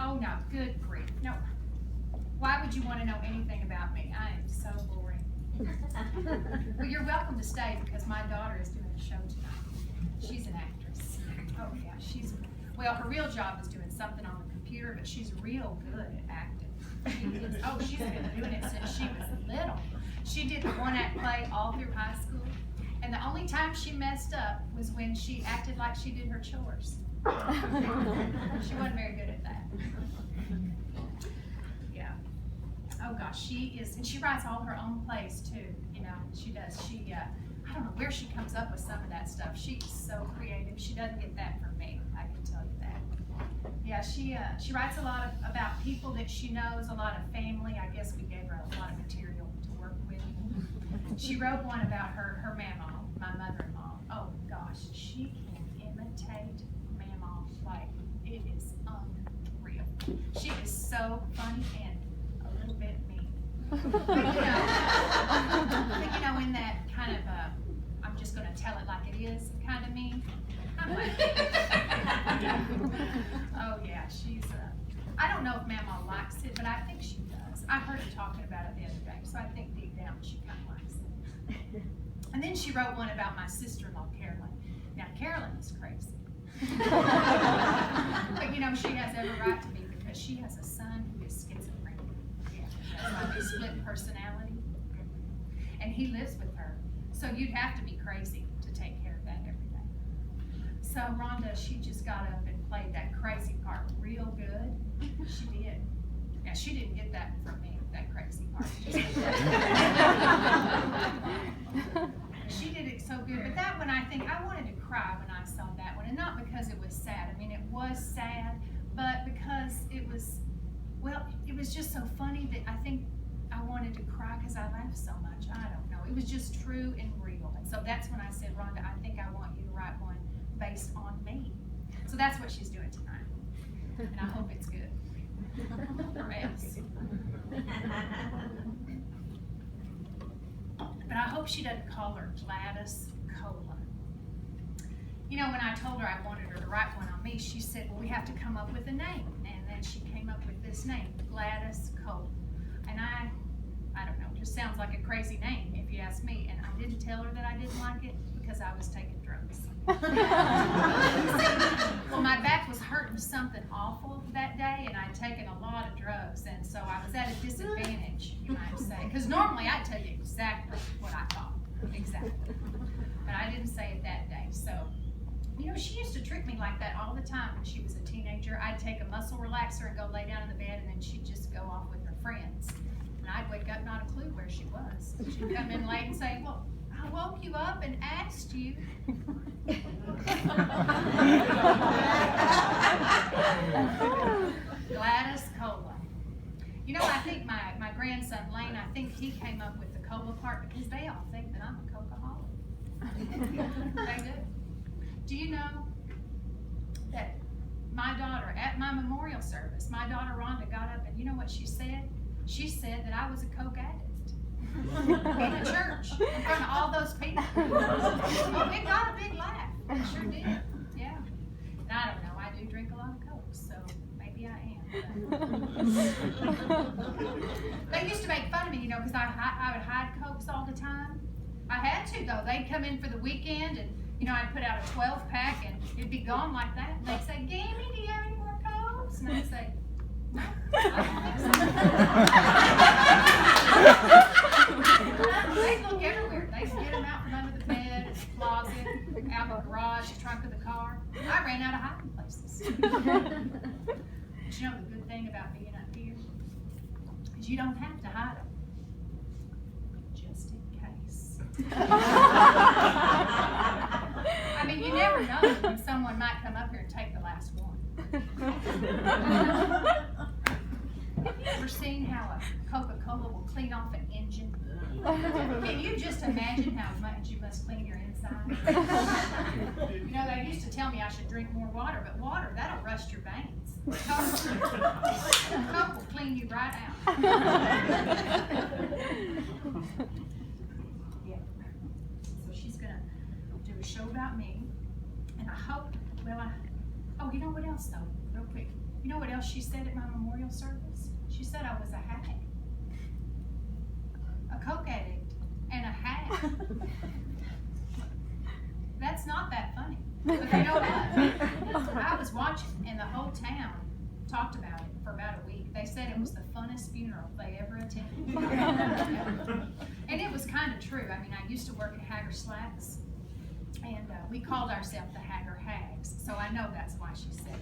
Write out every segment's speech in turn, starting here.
Oh no, good grief. No. Why would you want to know anything about me? I am so boring. Well, you're welcome to stay because my daughter is doing a show tonight. She's an actress. Oh yeah, well, her real job is doing something on the computer, but she's real good at acting. She's been doing it since she was little. She did the one-act play all through high school, and the only time she messed up was when she acted like she did her chores. She wasn't very good at that. Yeah. Oh gosh, she is, and she writes all her own plays too. You know, she does. I don't know where she comes up with some of that stuff. She's so creative. She doesn't get that from me, I can tell you that. Yeah, she writes a lot about people that she knows, a lot of family. I guess we gave her a lot of material to work with. She wrote one about her mama, my mother-in-law. Oh gosh, she can imitate mama like it is unreal. She is so funny and a little bit mean. But you know, in that kind of I'm just going to tell it like it is kind of mean. I'm like, oh yeah, she's. I don't know if Mama likes it, but I think she does. I heard her talking about it the other day, so I think deep down she kind of likes it. And then she wrote one about my sister-in-law, Carolyn. Now, Carolyn is crazy. But you know, she has every right to be because she has a son who is schizophrenic. Yeah, that's like a split personality. And he lives with her. So you'd have to be crazy to take care of that every day. So Rhonda, she just got up and played that crazy part real good. She did. Yeah, she didn't get that from me, that crazy part. She did it so good. But that one, I think, I wanted to cry when I saw that one. And not because it was sad. I mean, it was sad, but because it was just so funny that I think I wanted to cry because I laughed so much. I don't know. It was just true and real. And so that's when I said, Rhonda, I think I want you to write one based on me. So that's what she's doing tonight. And I hope it's good. Or else. But I hope she doesn't call her Gladys Cola. You know, when I told her I wanted her to write one on me, she said, well, we have to come up with a name. And then she came up with this name, Gladys Cola. And I don't know, just sounds like a crazy name if you ask me. And I didn't tell her that I didn't like it because I was taking drugs. Well, my back was hurting something awful that day, and I'd taken a lot of drugs, and so I was at a disadvantage, you might say. Because normally I'd tell you exactly what I thought, exactly. But I didn't say it that day. So, you know, she used to trick me like that all the time when she was a teenager. I'd take a muscle relaxer and go lay down in the bed, and then she'd just go off with her friends. And I'd wake up not a clue where she was. She'd come in late and say, well, I woke you up and asked you. Gladys Cola. You know, I think my grandson Lane, I think he came up with the cola part because they all think that I'm a Coca-Holic. They do. Do you know that my daughter, at my memorial service, my daughter Rhonda got up and you know what she said? She said that I was a Coke addict. In a church, in front of all those people. Oh, it got a big laugh. It sure did. Yeah. And I don't know, I do drink a lot of Coke, so maybe I am. They used to make fun of me, you know, because I would hide Cokes all the time. I had to, though. They'd come in for the weekend, and, you know, I'd put out a 12-pack, and it'd be gone like that. And they'd say, Gammy, do you have any more Cokes? And I'd say, no, I don't think so. They look everywhere. They get them out from under the bed, the closet, out the garage, the trunk of the car. I ran out of hiding places. But you know the good thing about being up here is you don't have to hide them, just in case. I mean, you never know when someone might come up here and take the last one. Have you ever seen how a Coca-Cola will clean off an engine? Can you just imagine how much you must clean your inside? You know, they used to tell me I should drink more water, but water, that'll rust your veins. Coke will clean you right out. Yeah. So she's going to do a show about me, and I hope, well, oh, you know what else, though, real quick. You know what else she said at my memorial service? She said I was a hag, a coke addict, and a hag. That's not that funny. But you know what? I was watching, and the whole town talked about it for about a week. They said it was the funnest funeral they ever attended. And it was kind of true. I mean, I used to work at Hager Slacks, and we called ourselves the Hager Hags. So I know that's why she said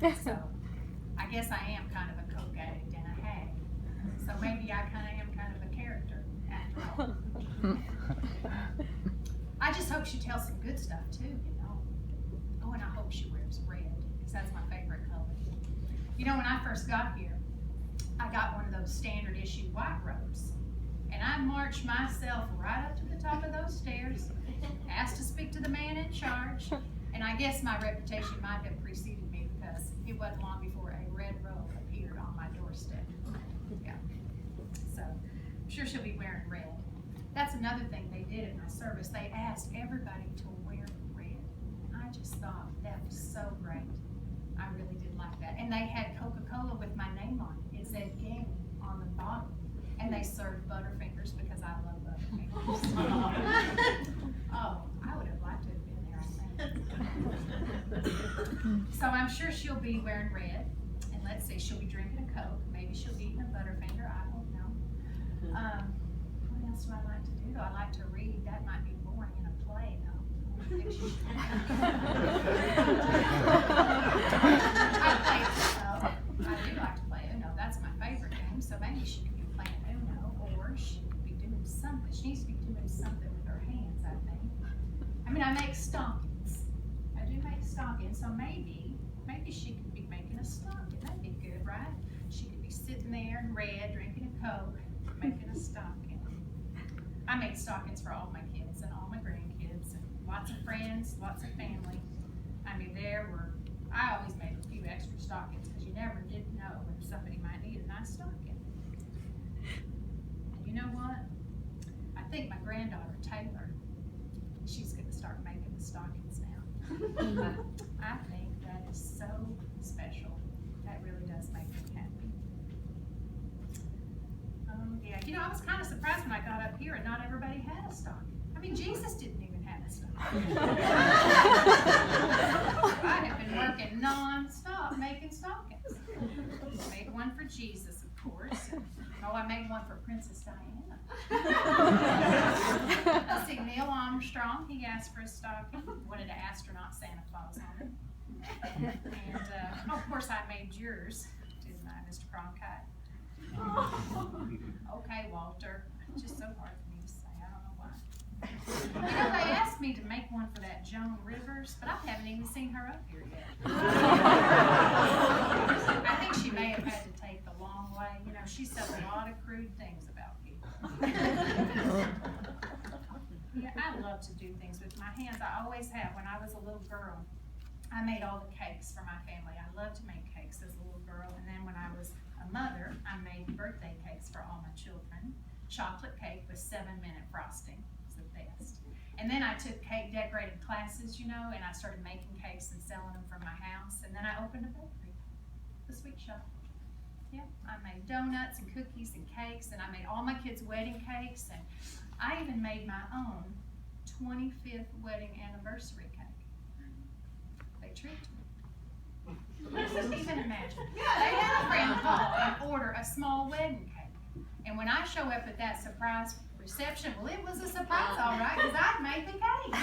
that. So I guess I am kind of a coke addict and a hag. So maybe I kind of am kind of a character after all. I just hope she tells some good stuff too, you know. Oh, and I hope she wears red, because that's my favorite color. You know, when I first got here, I got one of those standard issue white robes. And I marched myself right up to the top of those stairs, asked to speak to the man in charge, and I guess my reputation might have preceded me, because it wasn't long before a red robe appeared on my doorstep. Yeah. So, I'm sure she'll be wearing red. That's another thing they did at my service. They asked everybody to wear red. I just thought that was so great. I really did like that. And they had Coca-Cola with my name on it. It said Gang on the bottle. And they served Butterfingers because I love Butterfingers. Oh, I would have liked to have been there, I think. So I'm sure she'll be wearing red. And let's see, she'll be drinking a Coke. Maybe she'll be eating a Butterfinger. I don't know. What else do I like to do? I like to read. That might be boring in a play, though. I think she should. I do like to play Uno. That's my favorite game. So maybe she could be playing Uno, or she could be doing something. She needs to be doing something with her hands, I think. I mean, I make stockings. I do make stockings, so maybe she could be making a stocking. That'd be good, right? She could be sitting there in red, drinking a Coke, making a stocking. I made stockings for all my kids and all my grandkids, and lots of friends, lots of family. I mean, I always made a few extra stockings, because you never did know when somebody might need a nice stocking. And you know what? I think my granddaughter, Taylor, she's going to start making the stockings now. I think that is so special. That really does make me happy. Yeah, you know, I was kind of surprised when I got up here and not everybody had a stocking. I mean, Jesus didn't even have a stocking. I have been working non-stop making stockings. I made one for Jesus, of course. Oh, I made one for Princess Diana. Let's see, Neil Armstrong, he asked for a stocking. Wanted an astronaut Santa Claus on it. And, of course, I made yours, didn't I, Mr. Cronkite? Okay, Walter. It's just so hard for me to say. I don't know why. You know, they asked me to make one for that Joan Rivers, but I haven't even seen her up here yet. I think she may have had to take the long way. You know, she said a lot of crude things about people. Yeah, I love to do things with my hands. I always have. When I was a little girl, I made all the cakes for my family. I loved to make cakes as a little girl. And then when I was a mother, I made birthday cakes for all my children. Chocolate cake with 7-minute frosting. It's the best. And then I took cake decorating classes, you know, and I started making cakes and selling them from my house. And then I opened a bakery, the sweet shop. Yeah, I made donuts and cookies and cakes, and I made all my kids' wedding cakes, and I even made my own 25th wedding anniversary cake. They tricked me. Just even imagine. They had a friend call and order a small wedding cake. And when I show up at that surprise reception, well, it was a surprise, all right, because I'd made the cake.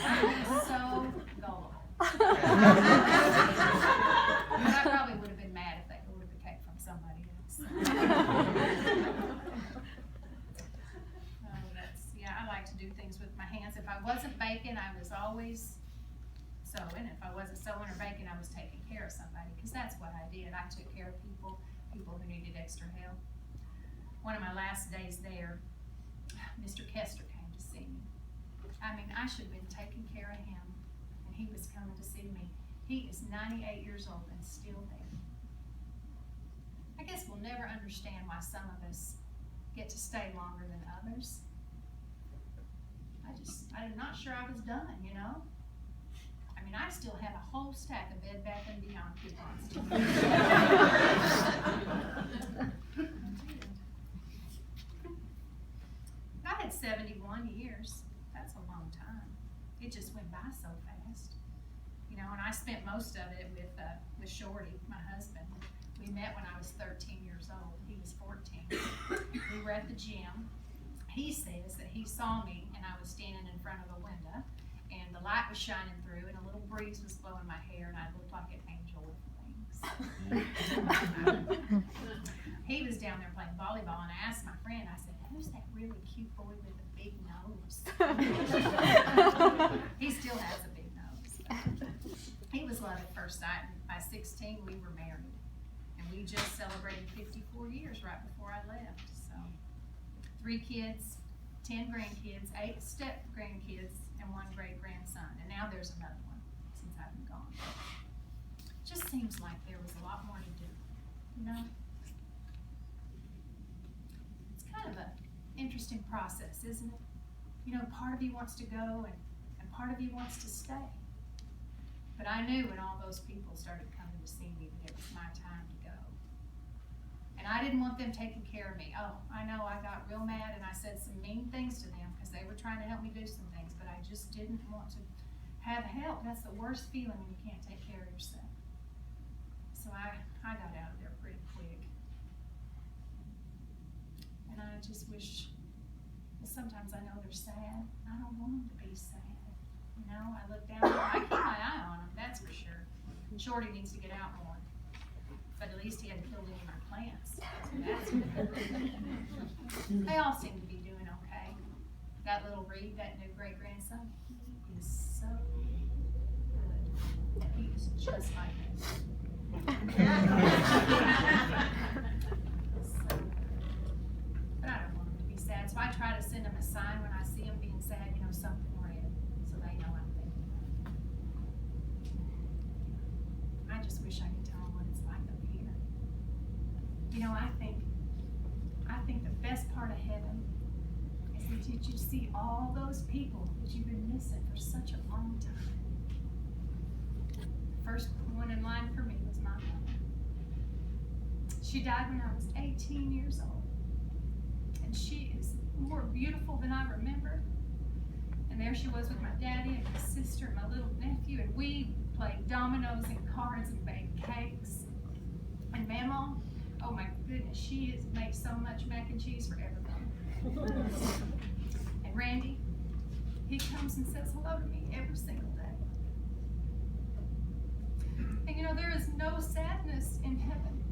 I was so gullible. But I probably would have been mad if they ordered the cake from somebody else. Yeah, I like to do things with my hands. If I wasn't baking, I was always sewing. If I wasn't sewing or baking, I was taking care of somebody, because that's what I did. I took care of people who needed extra help. One of my last days there, Mr. Kester came to see me. I mean, I should have been taking care of him, and he was coming to see me. He is 98 years old and still there. I guess we'll never understand why some of us get to stay longer than others. I'm not sure I was done, you know? I mean, I still have a whole stack of Bed Bath & Beyond coupons. I had 71 years. That's a long time. It just went by so fast. You know, and I spent most of it with Shorty, my husband. We met when I was 13 years old. He was 14. We were at the gym. He says that he saw me and I was standing in front of a window and the light was shining through and a little breeze was blowing my hair and I looked like an angel with wings. He was down there playing volleyball and I asked my friend, I said, who's that really cute boy with a big nose? He still has a big nose. He was love at first sight. By 16 we were married. And we just celebrated 54 years right before I left. So 3 kids, 10 grandkids, 8 step grandkids, and 1 great grandson. And now there's another one since I've been gone. Just seems like there was a lot more to do, you know? It's kind of an interesting process, isn't it? You know, part of you wants to go and part of you wants to stay. But I knew when all those people started coming to see me that it was my time to go. And I didn't want them taking care of me. Oh, I know I got real mad and I said some mean things to them because they were trying to help me do some things, but I just didn't want to have help. That's the worst feeling when you can't take care of yourself. So I got out of there pretty quick. And I just wish, well, sometimes I know they're sad. I don't want them to be sad. You know, I look down there, I keep my eye on them, that's for sure. Shorty needs to get out more. But at least he hadn't killed any of my plants. So that's good. They all seem to be doing okay. That little Reed, that new great-grandson, he is so good. He is just like me. But I don't want him to be sad, so I try to send him a sign when I see him being sad, you know, something red, so they know I'm thinking of him. I just wish I could tell him what it's like up here. You know, I think the best part of heaven is that you see all those people that you've been missing for such a long time. The first one in line for me was my mother. She died when I was 18 years old. And she is more beautiful than I remember. And there she was with my daddy and my sister and my little nephew, and we played dominoes and cards and baked cakes. And Mama, oh my goodness, she has made so much mac and cheese for everybody. And Randy, he comes and says hello to me every single day. And you know, there is no sadness in heaven.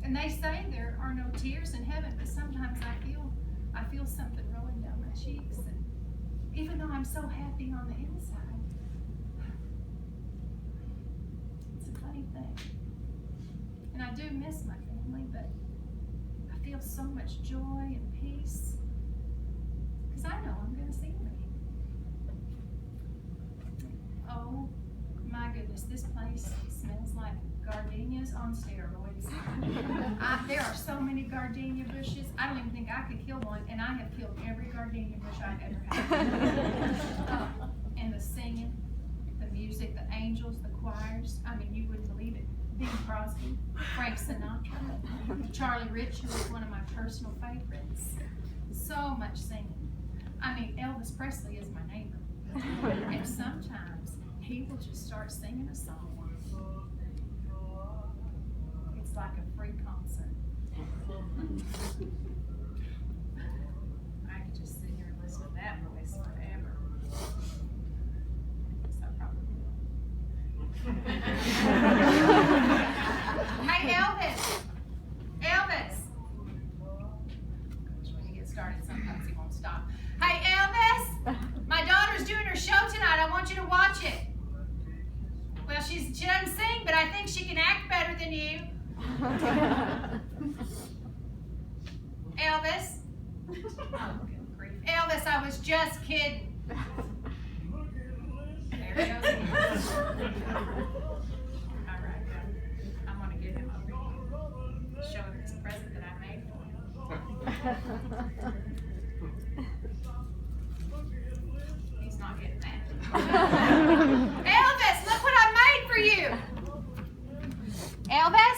And they say there are no tears in heaven, but sometimes I feel something rolling down my cheeks. And even though I'm so happy on the inside, it's a funny thing. And I do miss my family, but I feel so much joy and peace because I know I'm going to see them again. Oh my goodness, this place smells like gardenias on steroids. There are so many gardenia bushes. I don't even think I could kill one, and I have killed every gardenia bush I've ever had. And the singing, the music, the angels, the choirs. I mean, you wouldn't believe it. Bing Crosby, Frank Sinatra, Charlie Rich, who was one of my personal favorites. So much singing. I mean, Elvis Presley is my neighbor. And sometimes he will just start singing a song. It's like a free concert. I could just sit here and listen to that voice forever. So I probably will. Hey, Elvis! Elvis! When you get started, sometimes he won't stop. Hey, Elvis! My daughter's doing her show tonight. I want you to watch it. Well, she doesn't sing, but I think she can act better than you. Elvis? Oh, good grief. Elvis, I was just kidding. There he goes again. All right, good. I'm going to give him over here. Show him this present that I made for him. He's not getting that. Elvis, look what I made for you. Elvis?